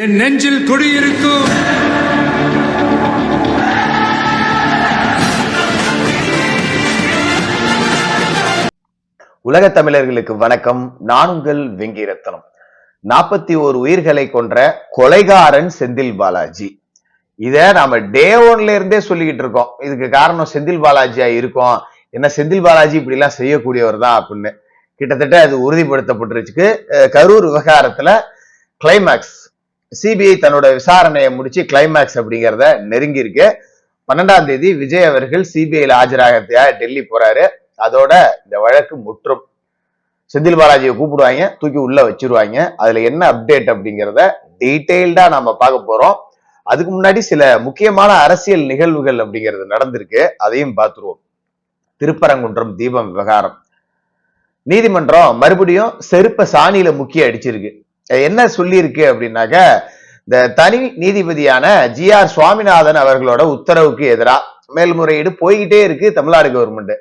என் நெஞ்சில் குடியிருக்கும் உலக தமிழர்களுக்கு வணக்கம். நான் உங்கள் வெங்கிரத்னம். 41 உயிர்களை கொன்ற கொலைகாரன் செந்தில் பாலாஜி. இத நாம டே ஒன்ல இருந்தே சொல்லிக்கிட்டு இருக்கோம். இதுக்கு காரணம் செந்தில் பாலாஜியா இருக்கும். என்ன செந்தில் பாலாஜி இப்படி எல்லாம் செய்யக்கூடியவர் தான் அப்படின்னு கிட்டத்தட்ட அது உறுதிப்படுத்தப்பட்டிருக்கு. கரூர் விவகாரத்துல கிளைமேக்ஸ், சிபிஐ தன்னோட விசாரணையை முடிச்சு கிளைமேக்ஸ் அப்படிங்கிறத நெருங்கி இருக்கு. 12ஆம் தேதி விஜய் அவர்கள் சிபிஐல ஆஜராகிறதுக்காக டெல்லி போறாரு. அதோட இந்த வழக்கு முற்றும். செந்தில் பாலாஜியை கூப்பிடுவாங்க, தூக்கி உள்ள வச்சிருவாங்க. அதுல என்ன அப்டேட் அப்படிங்கிறத டீடைல்டா நாம பார்க்க போறோம். அதுக்கு முன்னாடி சில முக்கியமான அரசியல் நிகழ்வுகள் அப்படிங்கிறது நடந்திருக்கு, அதையும் பார்த்துருவோம். திருப்பரங்குன்றம் தீபம் விவகாரம், நீதிமன்றம் மறுபடியும் செருப்ப சாணியில முக்கிய அடிச்சிருக்கு. என்ன சொல்லி இருக்கு அப்படின்னாக்க, இந்த தனி நீதிபதியான GR சுவாமிநாதன் அவர்களோட உத்தரவுக்கு எதிராக மேல்முறையீடு போய்கிட்டே இருக்கு தமிழ்நாடு கவர்மெண்ட்.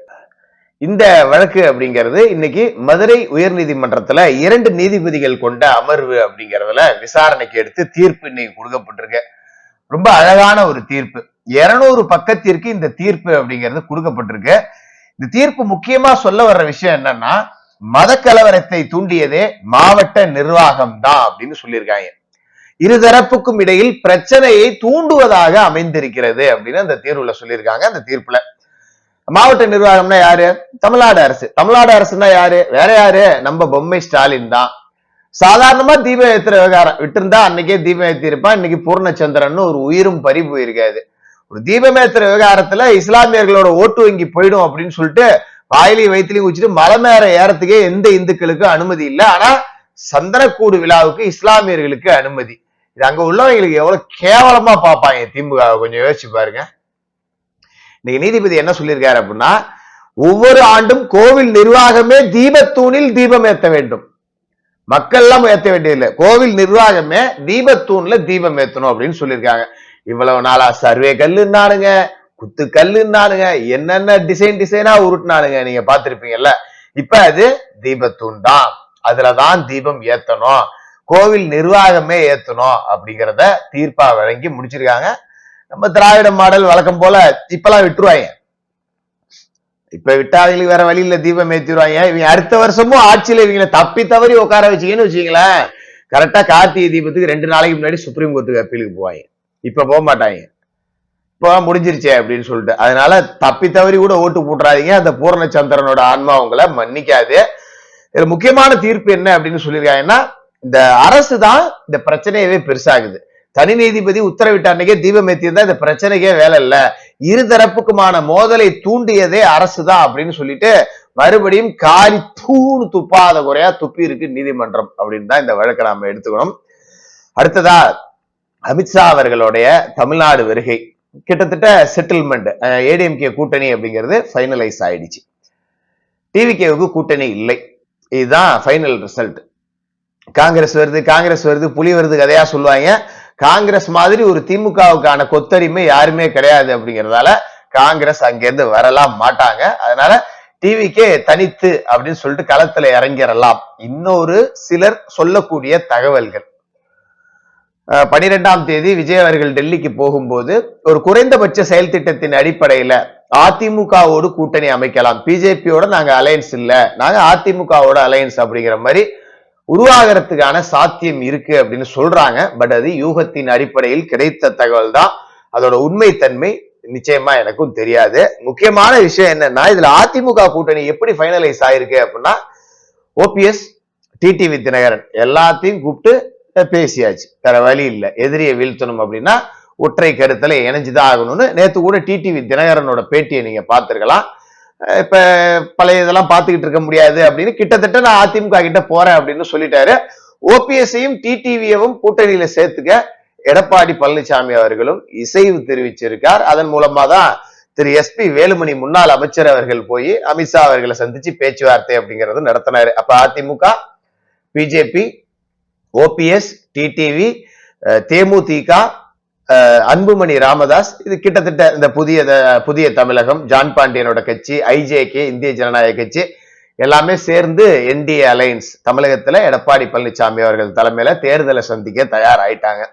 இந்த வழக்கு அப்படிங்கிறது இன்னைக்கு மதுரை உயர் நீதிமன்றத்துல 2 நீதிபதிகள் கொண்ட அமர்வு அப்படிங்கறதுல விசாரணைக்கு எடுத்து தீர்ப்பு இன்னைக்கு கொடுக்கப்பட்டிருக்கு. ரொம்ப அழகான ஒரு தீர்ப்பு. 200 பக்கத்திற்கு இந்த தீர்ப்பு அப்படிங்கிறது கொடுக்கப்பட்டிருக்கு. இந்த தீர்ப்பு முக்கியமா சொல்ல வர்ற விஷயம் என்னன்னா, மத கலவரத்தை தூண்டியதே மாவட்ட நிர்வாகம் தான் அப்படின்னு சொல்லியிருக்காங்க. இருதரப்புக்கும் இடையில் பிரச்சனையை தூண்டுவதாக அமைந்திருக்கிறது அப்படின்னு அந்த தீர்வுல சொல்லியிருக்காங்க. அந்த தீர்ப்புல மாவட்ட நிர்வாகம்னா யாரு? தமிழ்நாடு அரசு. தமிழ்நாடு அரசுன்னா யாரு? வேற யாரு? நம்ம பொம்மை ஸ்டாலின் தான். சாதாரணமா தீபம் ஏத்துற விவகாரம் விட்டு இருந்தா அன்னைக்கே தீபம் ஏத்தி இருப்பான். இன்னைக்கு பூர்ணச்சந்திரன் ஒரு உயிரும் பறி போயிருக்காது. ஒரு தீபமேத்திர விவகாரத்துல இஸ்லாமியர்களோட ஓட்டு வங்கி போயிடும் அப்படின்னு சொல்லிட்டு வாயிலையும் வயிற்றுலையும் வச்சுட்டு மலை மேல ஏறத்துக்கே எந்த இந்துக்களுக்கும் அனுமதி இல்லை. ஆனா சந்தனக்கூடு விழாவுக்கு இஸ்லாமியர்களுக்கு அனுமதி. இது அங்க உள்ளவங்களுக்கு எவ்வளவு கேவலமா பார்ப்பாங்க திமுக. கொஞ்சம் யோசிச்சு பாருங்க. இன்னைக்கு நீதிபதி என்ன சொல்லியிருக்காரு அப்படின்னா, ஒவ்வொரு ஆண்டும் கோவில் நிர்வாகமே தீபத்தூணில் தீபம் ஏத்த வேண்டும். மக்கள் எல்லாம் ஏத்த வேண்டியதில்லை, கோவில் நிர்வாகமே தீபத்தூண்ல தீபம் ஏத்தணும் அப்படின்னு சொல்லியிருக்காங்க. இவ்வளவு நாளா சர்வே கல்லுன்னானுங்க, குத்து கல்லுன்னானுங்க, என்னென்ன டிசைனா உருட்டுனானுங்க, நீங்க பாத்திருப்பீங்கல்ல. இப்ப அது தீபத்தூண் தான், அதுலதான் தீபம் ஏத்தணும், கோவில் நிர்வாகமே ஏத்தணும் அப்படிங்கிறத தீர்ப்பா வழங்கி முடிச்சிருக்காங்க. நம்ம திராவிட மாடல் வழக்கம் போல இப்பெல்லாம் விட்டுருவாங்க. இப்ப விட்டாதவங்களுக்கு வேற வழியில தீபம் ஏத்திடுவாங்க. இவங்க அடுத்த வருஷமும் ஆட்சியில இவங்களை தப்பி தவறி உட்கார வச்சுக்கன்னு வச்சுக்கீங்களேன், கரெக்டா கார்த்திகை தீபத்துக்கு 2 நாளைக்கு முன்னாடி சுப்ரீம் கோர்ட்டுக்கு அப்பீலுக்கு போவாங்க. இப்ப போக மாட்டாங்க, இப்போ முடிஞ்சிருச்சே அப்படின்னு சொல்லிட்டு. அதனால தப்பி தவறி கூட ஓட்டு போட்டுறாதீங்க. அந்த பூர்ணச்சந்திரனோட ஆன்மா உங்களை மன்னிக்காது. இதுல முக்கியமான தீர்ப்பு என்ன அப்படின்னு சொல்லியிருக்காங்கன்னா, இந்த அரசு தான் இந்த பிரச்சனையவே பெருசாகுது. தனி நீதிபதி உத்தரவிட்ட அன்னைக்கே தீபம் ஏத்தியிருந்தா இந்த பிரச்சனைக்கே வேலை இல்ல, இருதரப்புக்குமான மோதலை தூண்டியதே அரசு தான் அப்படின்னு சொல்லிட்டு மறுபடியும் காரி தூணு துப்பாத குறையா துப்பி இருக்கு நீதிமன்றம் அப்படின்னு தான் இந்த வழக்கை நாம எடுத்துக்கணும். அடுத்ததா அமித்ஷா அவர்களுடைய தமிழ்நாடு வருகை கிட்டத்தட்ட செட்டில்மெண்ட். ஏடிஎம்கே கூட்டணி அப்படிங்கிறது ஃபைனலைஸ் ஆயிடுச்சு. டிவிகேவுக்கு கூட்டணி இல்லை. இதுதான் ஃபைனல் ரிசல்ட். காங்கிரஸ் வருது புலி வருது கதையா சொல்லுவாங்க. காங்கிரஸ் மாதிரி ஒரு திமுகவுக்கான கொத்தடிமை யாருமே கிடையாது அப்படிங்கிறதால காங்கிரஸ் அங்கிருந்து வரலாம் மாட்டாங்க. அதனால டிவிகே தனித்து அப்படின்னு சொல்லிட்டு களத்துல இறங்கிடலாம். இன்னொரு சிலர் சொல்லக்கூடிய தகவல்கள், 12ஆம் தேதி விஜய் அவர்கள் டெல்லிக்கு போகும்போது ஒரு குறைந்தபட்ச செயல் திட்டத்தின் அடிப்படையில அதிமுகவோடு கூட்டணி அமைக்கலாம், பிஜேபியோட நாங்க அலையன்ஸ் இல்ல, நாங்க அதிமுகவோட அலையன்ஸ் அப்படிங்கிற மாதிரி உருவாகிறதுக்கான சாத்தியம் இருக்கு அப்படின்னு சொல்றாங்க. பட் அது யூகத்தின் அடிப்படையில் கிடைத்த தகவல் தான். அதோட உண்மைத்தன்மை நிச்சயமா எனக்கும் தெரியாது. முக்கியமான விஷயம் என்னன்னா, இதுல அதிமுக கூட்டணி எப்படி ஃபைனலைஸ் ஆயிருக்கு அப்படின்னா, ஓபிஎஸ், டிடிவி தினகரன் எல்லாத்தையும் கூப்பிட்டு பேசியாச்சு. வேற வழி இல்லை, எதிரியை வீழ்த்தணும் அப்படின்னா ஒற்றை கருத்துல இணைஞ்சுதான் ஆகணும்னு. நேத்து கூட டிடிவி தினகரனோட பேட்டியை நீங்க பார்த்திருக்கலாம். இப்ப பழைய இதெல்லாம் பார்த்துக்கிட்டு இருக்க முடியாது அப்படின்னு கிட்டத்தட்ட நான் அதிமுக கிட்ட போறேன் அப்படின்னு சொல்லிட்டாரு. ஓபிஎஸ்ஸையும் டிடிவியவும் கூட்டணியில சேர்த்துக்க எடப்பாடி பழனிசாமி அவர்களும் இசைவு தெரிவிச்சிருக்கார். அதன் மூலமா தான் திரு SP வேலுமணி முன்னாள் அமைச்சர் அவர்கள் போய் அமித்ஷா அவர்களை சந்திச்சு பேச்சுவார்த்தை அப்படிங்கறது நடத்தினாரு. அப்ப அதிமுக, பிஜேபி, ஓபிஎஸ், டிடிவி, தேமுதிக, அன்புமணி ராமதாஸ், இது கிட்டத்தட்ட இந்த புதிய தமிழகம், ஜான் பாண்டியனோட கட்சி, ஐஜேகே இந்திய ஜனநாயக கட்சி, எல்லாமே சேர்ந்து என்டிஏ அலையன்ஸ் தமிழகத்துல எடப்பாடி பழனிசாமி அவர்கள் தலைமையில தேர்தலை சந்திக்க தயாராயிட்டாங்க.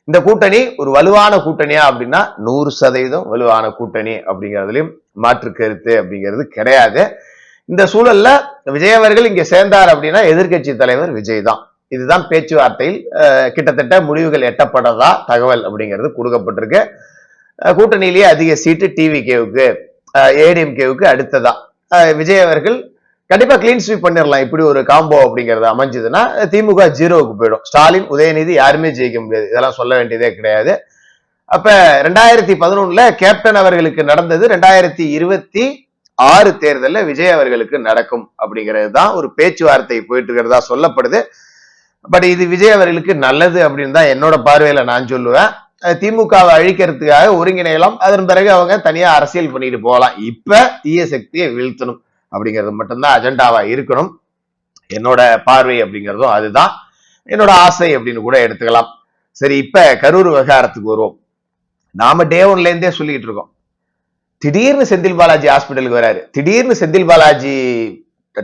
இந்த கூட்டணி ஒரு வலுவான கூட்டணியா அப்படின்னா 100% வலுவான கூட்டணி அப்படிங்கிறதுலயும் மாற்று கருத்து அப்படிங்கிறது கிடையாது. இந்த சூழல்ல விஜய் அவர்கள் இங்க சேர்ந்தார் அப்படின்னா எதிர்கட்சி தலைவர் விஜய் தான். இதுதான் பேச்சுவார்த்தையில் கிட்டத்தட்ட முடிவுகள் எட்டப்படதா தகவல் அப்படிங்கிறது கொடுக்கப்பட்டிருக்கு. கூட்டணியிலேயே அதிக சீட்டு டிவிகேவுக்கு ஏடிஎம்கேவுக்கு அடுத்ததா விஜய் அவர்கள் கண்டிப்பா கிளீன் ஸ்வீப் பண்ணிடலாம். இப்படி ஒரு காம்போ அப்படிங்கிறது அமைஞ்சதுன்னா திமுக 0க்கு போயிடும். ஸ்டாலின் உதயநிதி யாருமே ஜெயிக்க முடியாது, இதெல்லாம் சொல்ல வேண்டியதே கிடையாது. அப்ப 2011 கேப்டன் அவர்களுக்கு நடந்தது 2026 தேர்தல்ல விஜய் அவர்களுக்கு நடக்கும் அப்படிங்கிறது தான் ஒரு பேச்சுவார்த்தை போயிட்டு இருக்கிறதா சொல்லப்படுது. பட் இது விஜய் அவர்களுக்கு நல்லது அப்படின்னு தான் என்னோட பார்வையில நான் சொல்லுவேன். திமுகவை அழிக்கிறதுக்காக ஒருங்கிணையலாம், அதன் பிறகு அவங்க தனியா அரசியல் பண்ணிட்டு போகலாம். இப்ப தீய சக்தியை வீழ்த்தணும் அப்படிங்கிறது மட்டும்தான் அஜெண்டாவா இருக்கணும். என்னோட பார்வை அப்படிங்கிறதும் அதுதான், என்னோட ஆசை அப்படின்னு கூட எடுத்துக்கலாம். சரி, இப்ப கரூர் விவகாரத்துக்கு வருவோம். நாம டே 1ல இருந்தே சொல்லிட்டு இருக்கோம். திடீர்னு செந்தில் பாலாஜி ஹாஸ்பிட்டலுக்கு வராரு. திடீர்னு செந்தில் பாலாஜி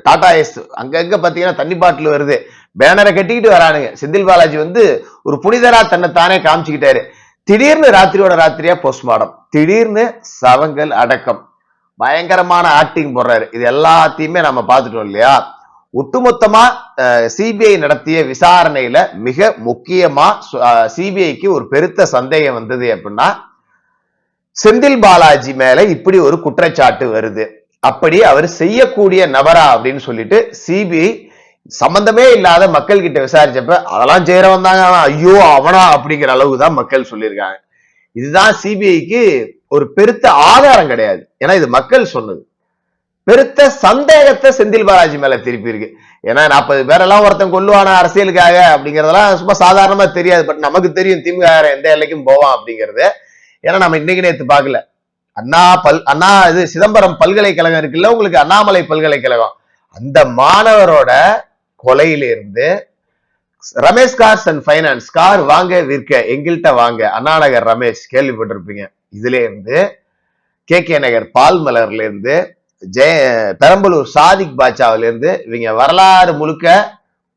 டாடா எஸ் அங்கங்க பாத்தீங்கன்னா தண்ணி பாட்டில் வருது, பேனரை கட்டிக்கிட்டு வரானுங்க. செந்தில் பாலாஜி ஒரு புனிதரா தன்னைத்தானே காமிச்சுக்கிட்டாரு. திடீர்னு ராத்திரியோட ராத்திரியா போஸ்ட்மார்டம், திடீர்னு சவங்கள் அடக்கம், பயங்கரமான ஆக்டிங் போடுறாரு. இது எல்லாத்தையுமே நம்ம பார்த்துட்டோம் இல்லையா? ஒட்டுமொத்தமா சிபிஐ நடத்திய விசாரணையில மிக முக்கியமா சிபிஐக்கு ஒரு பெருத்த சந்தேகம் வந்தது அப்படின்னா, செந்தில் பாலாஜி மேல இப்படி ஒரு குற்றச்சாட்டு வருது, அப்படி அவர் செய்யக்கூடிய நபரா அப்படின்னு சொல்லிட்டு சிபிஐ சம்பந்தமே இல்லாத மக்கள் கிட்ட விசாரிச்சப்ப அதெல்லாம் செய்யறவன் தாங்க, ஐயோ அவனா அப்படிங்கிற அளவுதான் மக்கள் சொல்லியிருக்காங்க. இதுதான் சிபிஐக்கு ஒரு பெருத்த ஆதாரம் கிடையாது, ஏன்னா இது மக்கள் சொன்னது. பெருத்த சந்தேகத்தை செந்தில் பாலாஜி மேல திருப்பி இருக்கு. ஏன்னா 40 பேரெல்லாம் ஒருத்தன் கொல்லுவான அரசியலுக்காக அப்படிங்கறதெல்லாம் சும்மா சாதாரணமா தெரியாது. பட் நமக்கு தெரியும் திமுக எந்த எல்லைக்கும் போவான் அப்படிங்கிறது. ஏன்னா நம்ம இன்னைக்கு நேத்து பார்க்கல, அண்ணா இது சிதம்பரம் பல்கலைக்கழகம் இருக்குல்ல, உங்களுக்கு அண்ணாமலை பல்கலைக்கழகம், அந்த மாணவரோட கொலையிலிருந்து Ramesh cars and finance, car வாங்க விற்க எங்கள்கிட்ட வாங்க, அண்ணாநகர் ரமேஷ் கேள்விப்பட்டிருப்பீங்க, இதுல இருந்து கே நகர் பால்மலர்ல இருந்து பெரம்பலூர் சாதிக் பாட்சாவில இருந்து இவங்க வரலாறு முழுக்க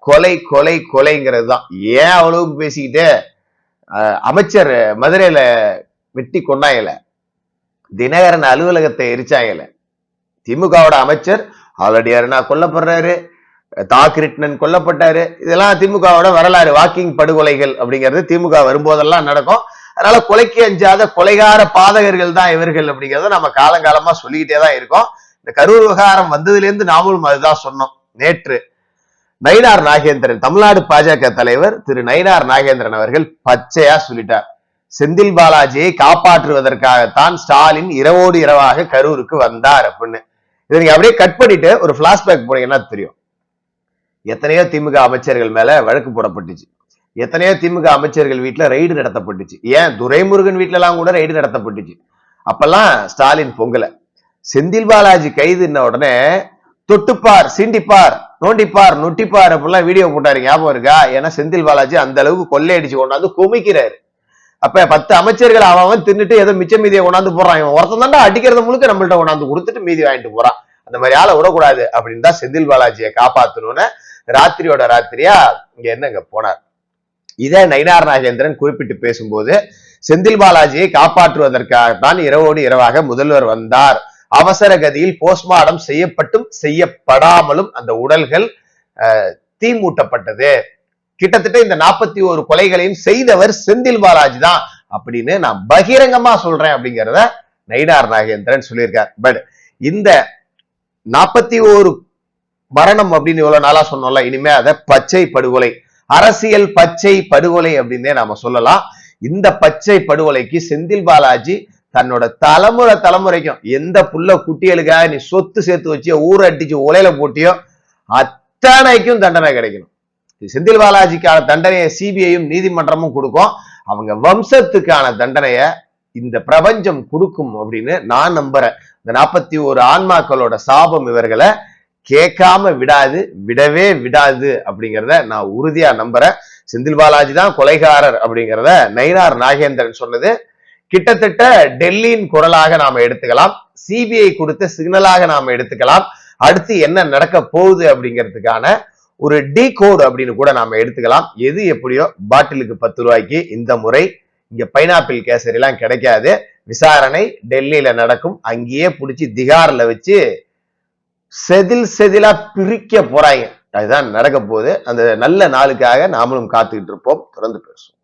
கொலை கொலை கொலைங்கிறது தான். ஏன் அவ்வளவுக்கு பேசிக்கிட்டு அமைச்சர் மதுரையில வெட்டி கொண்டாங்கல, தினகரன் அலுவலகத்தை எரிச்சாங்கல, திமுகவோட அமைச்சர் ஆல்ரெடி அருணா கொல்லப்படுறாரு, தாக்கிருஷ்ணன் கொல்லப்பட்டாரு. இதெல்லாம் திமுகவோட வரலாறு, வாக்கிங் படுகொலைகள் அப்படிங்கிறது திமுக வரும்போதெல்லாம் நடக்கும். அதனால கொலைக்கு அஞ்சாத கொலைகார பாதகர்கள் தான் இவர்கள் அப்படிங்கிறத நம்ம காலங்காலமா சொல்லிக்கிட்டே தான் இருக்கோம். இந்த கரூர் விவகாரம் வந்ததுல இருந்து நாமளும் அதுதான் சொன்னோம். நேற்று நயினார் நாகேந்திரன், தமிழ்நாடு பாஜக தலைவர் திரு நயினார் நாகேந்திரன் அவர்கள் பச்சையா சொல்லிட்டார், செந்தில் பாலாஜியை காப்பாற்றுவதற்காகத்தான் ஸ்டாலின் இரவோடு இரவாக கரூருக்கு வந்தார் அப்படின்னு. இதை நீங்க அப்படியே கட் பண்ணிட்டு ஒரு பிளாஷ்பேக் போனீங்கன்னா தெரியும். எத்தனையோ திமுக அமைச்சர்கள் மேல வழக்கு போடப்பட்டுச்சு, எத்தனையோ திமுக அமைச்சர்கள் வீட்டுல ரெய்டு நடத்தப்பட்டுச்சு, ஏன் துரைமுருகன் வீட்டுல எல்லாம் கூட ரெய்டு நடத்தப்பட்டுச்சு. அப்பெல்லாம் ஸ்டாலின் பொங்கல. செந்தில் பாலாஜி கைதுன்ன உடனே தொட்டுப்பார், சீண்டிப்பார், நோண்டிப்பார், நொட்டிப்பார் அப்படிலாம் வீடியோ போட்டாரு, ஞாபகம் இருக்கா? ஏன்னா செந்தில் பாலாஜி அந்த அளவுக்கு கொள்ளையடிச்சு கொண்டாந்து குமிக்கிறாரு. அப்ப 10 அமைச்சர்கள் அவன் தின்னுட்டு ஏதோ மிச்ச மீதியை கொண்டாந்து போறான், இவன் ஒருத்தன் தாண்டா அடிக்கிறது முழுக்க நம்மள்ட்ட கொண்டாந்து கொடுத்துட்டு மீதி வாங்கிட்டு போறான், அந்த மாதிரி ஆளை விடக்கூடாது அப்படின்னு தான் செந்தில் பாலாஜியை காப்பாத்தணும்னு ராத்திரியோட ராத்திரியா இங்க என்னங்க போனார். இதே நயினார் நாகேந்திரன் குறிப்பிட்டு பேசும்போது, செந்தில் பாலாஜியை காப்பாற்றுவதற்காகத்தான் இரவோடு இரவாக முதல்வர் வந்தார், அவசர கதியில் போஸ்ட்மார்டம் செய்யப்பட்டும் செய்யப்படாமலும் அந்த உடல்கள் தீமூட்டப்பட்டது, கிட்டத்தட்ட இந்த 41 கொலைகளையும் செய்தவர் செந்தில் பாலாஜி தான் அப்படின்னு நான் பகிரங்கமா சொல்றேன் அப்படிங்கிறத நயினார் நாகேந்திரன் சொல்லியிருக்கார். பட் இந்த 41 மரணம் அப்படின்னு இவ்வளவு நாளா சொன்னோம்ல, இனிமே அதை பச்சை படுகொலை, அரசியல் பச்சை படுகொலை அப்படின்னே நாம சொல்லலாம். இந்த பச்சை படுகொலைக்கு செந்தில் பாலாஜி தன்னோட தலைமுறைக்கும் எந்த புள்ள குட்டிகளுக்காக நீ சொத்து சேர்த்து வச்சியோ, ஊரை அடிச்சு உலையில போட்டியோ, அத்தனைக்கும் தண்டனை கிடைக்கணும். செந்தில் பாலாஜிக்கான தண்டனையை சிபிஐயும் நீதிமன்றமும் கொடுக்கும், அவங்க வம்சத்துக்கான தண்டனையை இந்த பிரபஞ்சம் கொடுக்கும் அப்படின்னு நான் நம்புறேன். இந்த 41 ஆன்மாக்களோட சாபம் இவர்களை கேட்காம விடாது, விடவே விடாது அப்படிங்கிறத நான் உறுதியா நம்புறேன். செந்தில் பாலாஜி தான் கொலைகாரர் அப்படிங்கிறத நயினார் நாகேந்திரன் சொன்னது கிட்டத்தட்ட டெல்லியின் குரலாக நாம எடுத்துக்கலாம், சிபிஐ கொடுத்த சிக்னலாக நாம எடுத்துக்கலாம். அடுத்து என்ன நடக்க போகுது அப்படிங்கிறதுக்கான ஒரு டீ கோட் அப்படின்னு கூட நாம எடுத்துக்கலாம். எது எப்படியோ பாட்டிலுக்கு 10 ரூபாய்க்கு இந்த முறை இங்க பைனாப்பிள் கேசரி எல்லாம் கிடைக்காது. விசாரணை டெல்லியில நடக்கும். அங்கேயே புடிச்சு திகார்ல வச்சு செதில் செதிலா பிரிக்க போறாங்க. அதுதான் நடக்க போகுது. அந்த நல்ல நாளுக்காக நாமளும் காத்துக்கிட்டு இருப்போம். தொடர்ந்து பேசுவோம்.